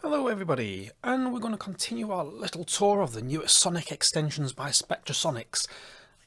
Hello everybody, and we're going to continue our little tour of the newest Sonic extensions by Spectrasonics.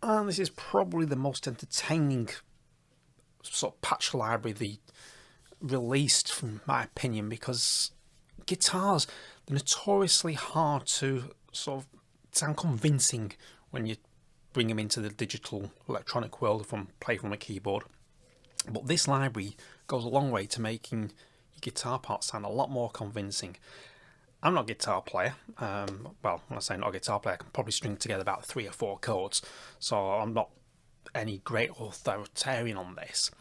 And this is probably the most entertaining sort of patch library they released, from my opinion, because guitars are notoriously hard to sort of sound convincing when you bring them into the digital electronic world from play from a keyboard. But this library goes a long way to making your guitar parts sound a lot more convincing. I'm not a guitar player. Well, when I say not a guitar player, I can probably string together about 3 or 4 chords, so I'm not any great authoritarian on this.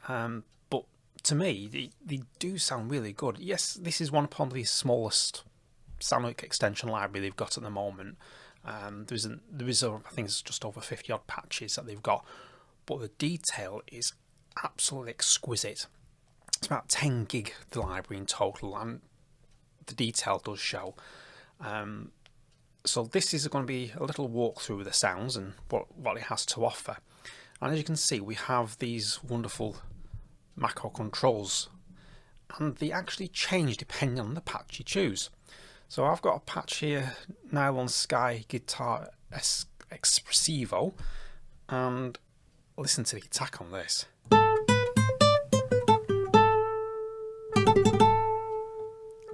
But to me, they do sound really good. Yes, this is one of the smallest Sonic extension library they've got at the moment. There is I think it's just over 50 odd patches that they've got, but the detail is absolutely exquisite. It's about 10 gig the library in total, and the detail does show. So this is going to be a little walk through the sounds and what it has to offer. And as you can see, we have these wonderful macro controls, and they actually change depending on the patch you choose. So I've got a patch here, Nylon Sky Guitar Espressivo, and listen to the attack on this.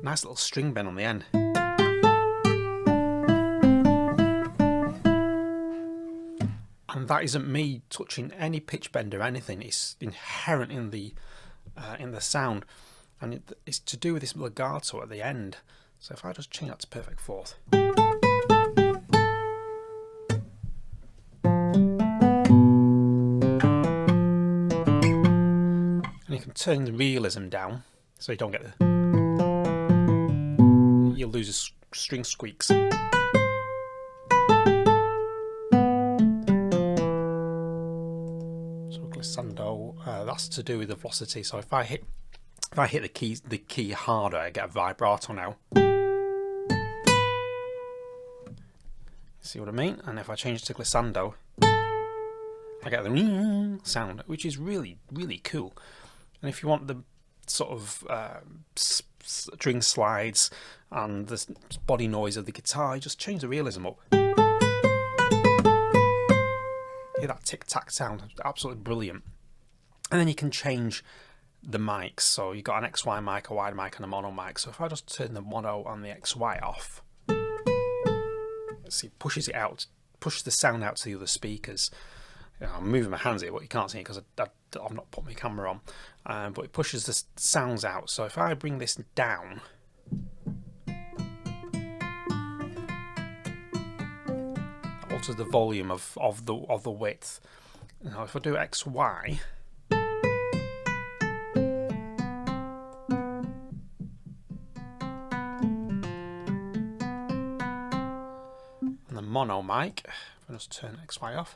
Nice little string bend on the end. And that isn't me touching any pitch bend or anything. It's inherent in the sound, and it's to do with this legato at the end. So if I just change that to perfect fourth, and you can turn the realism down so you don't get you'll lose the string squeaks. So glissando, that's to do with the velocity. So if I hit the key harder, I get a vibrato now. See what I mean? And if I change to glissando, I get the sound, which is really, really cool. And if you want the sort of string slides and the body noise of the guitar, you just change the realism up. Hear that tic-tac sound, absolutely brilliant. And then you can change the mics. So you've got an XY mic, a wide mic, and a mono mic. So if I just turn the mono and the XY off, see, pushes the sound out to the other speakers. I'm moving my hands here, but you can't see it because I've not put my camera on. But it pushes the sounds out. So if I bring this down, that alters the volume of the width. Now if I do XY, and the mono mic, if I just turn XY off,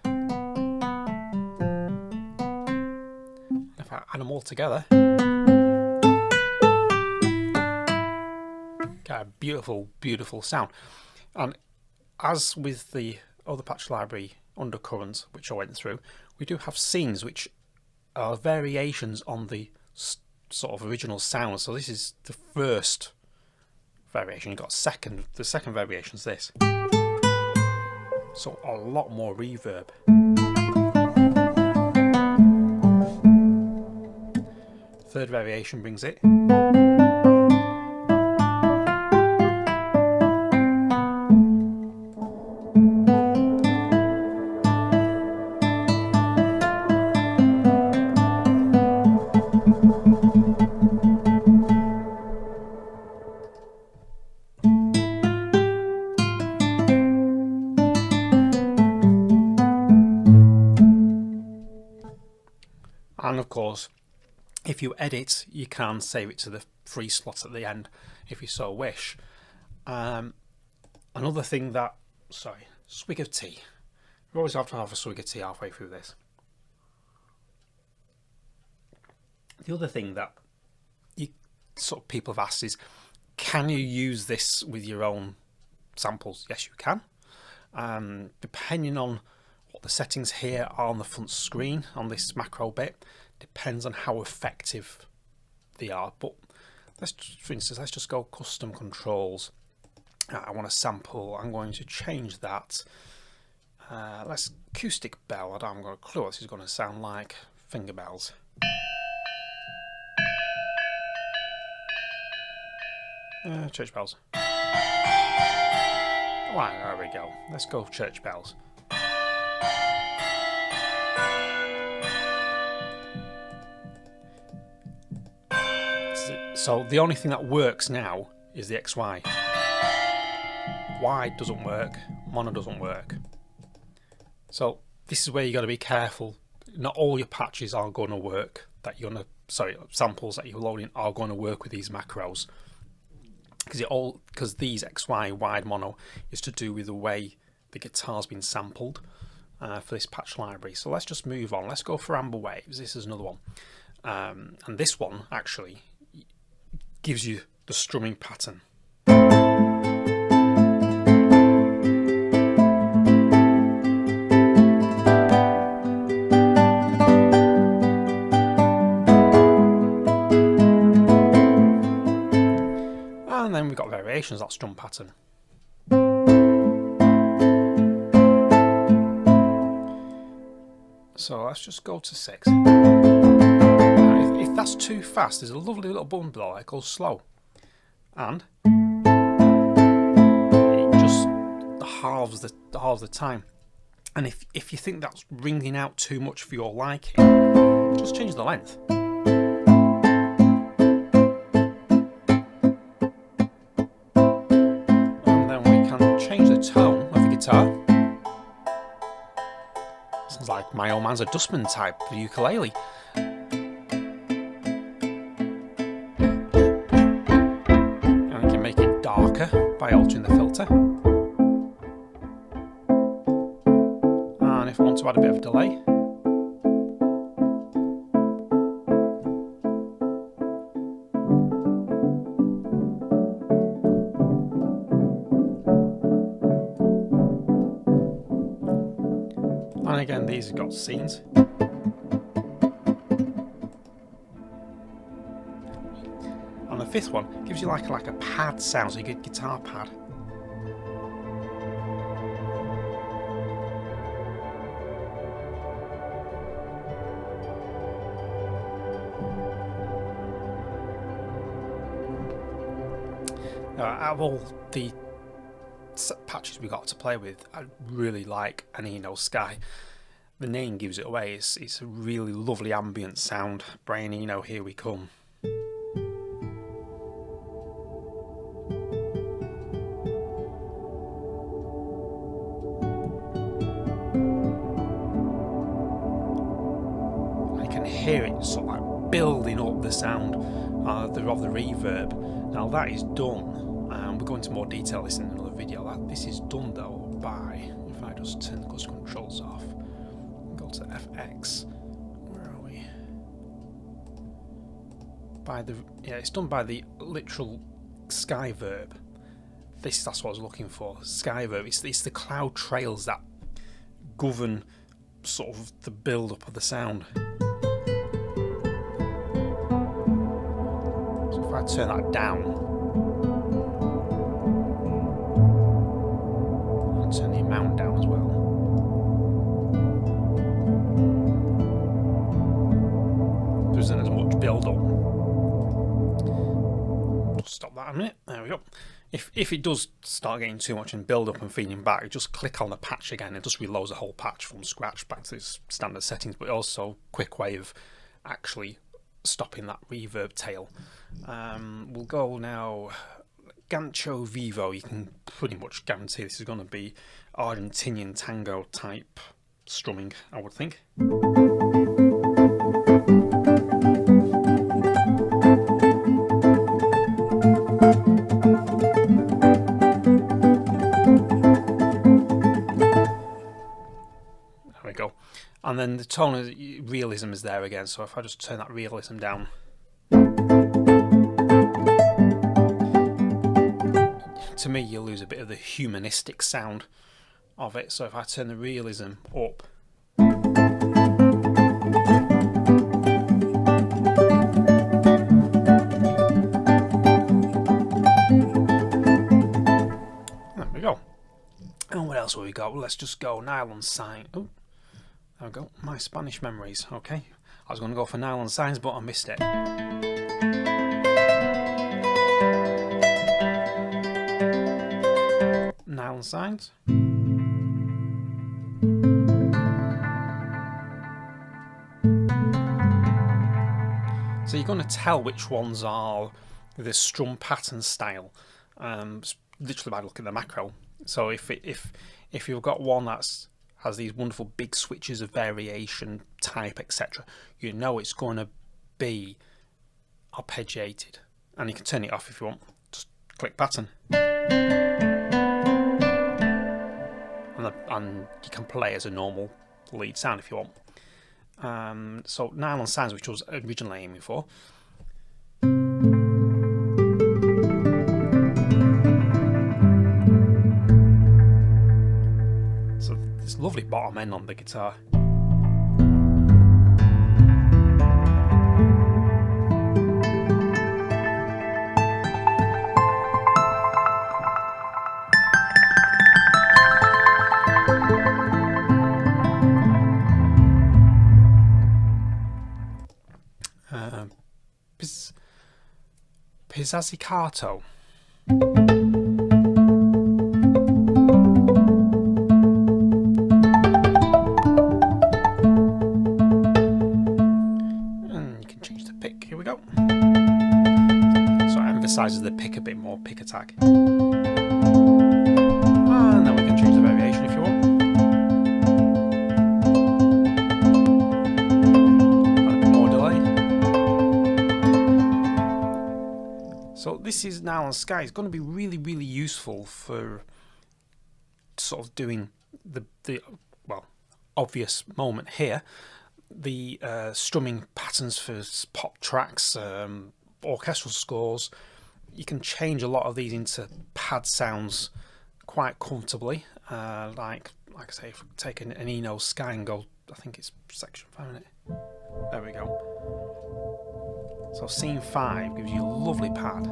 if I add them all together, get a beautiful, beautiful sound. And as with the other patch library, Undercurrent, which I went through, we do have scenes which are variations on the sort of original sound. So this is the first variation. You've got the second variation is this. So a lot more reverb. Third variation brings it. And of course, if you edit, you can save it to the free slot at the end if you so wish. Another thing that, swig of tea. You always have to have a swig of tea halfway through this. The other thing that people have asked is, can you use this with your own samples? Yes, you can. Depending on what the settings here are on the front screen on this macro bit, depends on how effective they are. But for instance, let's just go custom controls. I want a sample. I'm going to change that. Let's acoustic bell. I haven't got a clue what this is going to sound like. Finger bells. Church bells. Right, there we go. Let's go church bells. So the only thing that works now is the XY. Y doesn't work, mono doesn't work. So this is where you got to be careful. Not all your patches are going to work. Samples that you're loading are going to work with these macros. Because these XY wide mono is to do with the way the guitar's been sampled for this patch library. So let's just move on. Let's go for amber waves. This is another one, and this one actually gives you the strumming pattern. And then we've got variations of that strum pattern. So let's just go to 6. If that's too fast, there's a lovely little button below that goes slow, and it just halves the time. And if you think that's ringing out too much for your liking, just change the length. And then we can change the tone of the guitar. Sounds like my old man's a dustman type for ukulele. By altering the filter, and if I want to add a bit of delay, and again these have got scenes. And the fifth one gives you like a pad sound, so you get guitar pad. Out of all the patches we got to play with, I really like Nylon Sky. The name gives it away. It's a really lovely ambient sound. Brian Eno, here we come. Hear it sort of like building up the sound of the reverb. Now that is done, and we'll go into more detail on this in another video. This is done though by, if I just turn the custom controls off, go to FX, where are we? It's done by the literal sky verb. That's what I was looking for. Sky verb. It's the cloud trails that govern sort of the build up of the sound. If I turn that down and turn the amount down as well, there isn't as much build up. Just stop that a minute. There we go. If it does start getting too much and build up and feeding back, just click on the patch again. It just reloads the whole patch from scratch back to its standard settings, but also a quick way of actually stopping that reverb tail. We'll go now Gancho Vivo. You can pretty much guarantee this is going to be Argentinian tango type strumming, I would think. There we go. And then the tone of realism is there again, so if I just turn that realism down, to me you lose a bit of the humanistic sound of it. So if I turn the realism up, we go. Let's just go Nylon Sign. Oh, there we go. My Spanish memories. Okay. I was going to go for Nylon Signs, but I missed it. Nylon Signs. So you're going to tell which ones are the strum pattern style, literally by looking at the macro. So if you've got one that's has these wonderful big switches of variation, type, etc., you know it's going to be arpeggiated, and you can turn it off if you want. Just click pattern, and you can play as a normal lead sound if you want. So Nylon Signs, which I was originally aiming for. So this lovely bottom end on the guitar. Pizzicato. And you can change the pick. Here we go. So it emphasizes the pick a bit more, pick attack. And then we can change the variation if you want. So this is Nylon Sky. It's going to be really, really useful for sort of doing the well, obvious moment here, the strumming patterns for pop tracks, orchestral scores. You can change a lot of these into pad sounds quite comfortably. Like I say, if we take an Nylon Sky and go, I think it's section 5 minute. There we go. So scene 5 gives you a lovely pad.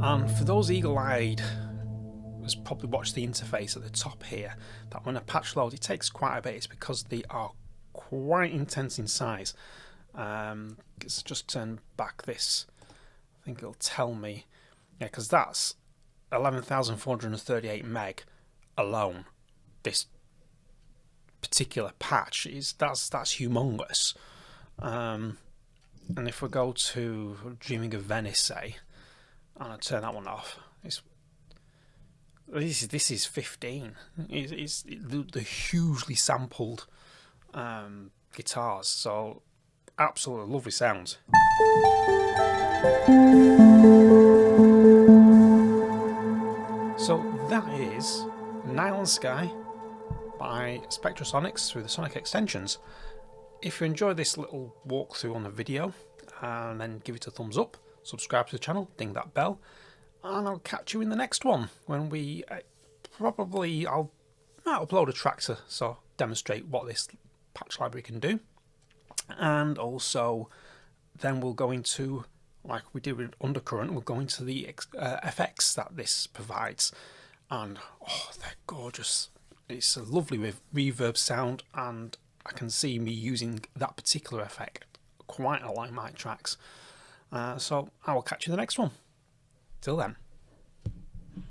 And for those eagle-eyed, has probably watched the interface at the top here, that when a patch load, it takes quite a bit. It's because they are quite intense in size. Let's just turn back this. I think it'll tell me, yeah, because that's 11,438 meg alone. This particular patch that's humongous. And if we go to Dreaming of Venice, say, and I turn that one off, this is 15. It's the hugely sampled guitars, so absolutely lovely sounds. So that is Nylon Sky by Spectrasonics through the Sonic Extensions. If you enjoyed this little walkthrough on the video, and then give it a thumbs up, subscribe to the channel, ding that bell, and I'll catch you in the next one when we I'll upload a track to so demonstrate what this patch library can do, and also then we'll go into, like we did with Undercurrent, we'll go into the effects that this provides, and oh, they're gorgeous. It's a lovely reverb sound, and I can see me using that particular effect quite a lot in my tracks. So I will catch you in the next one. Till then.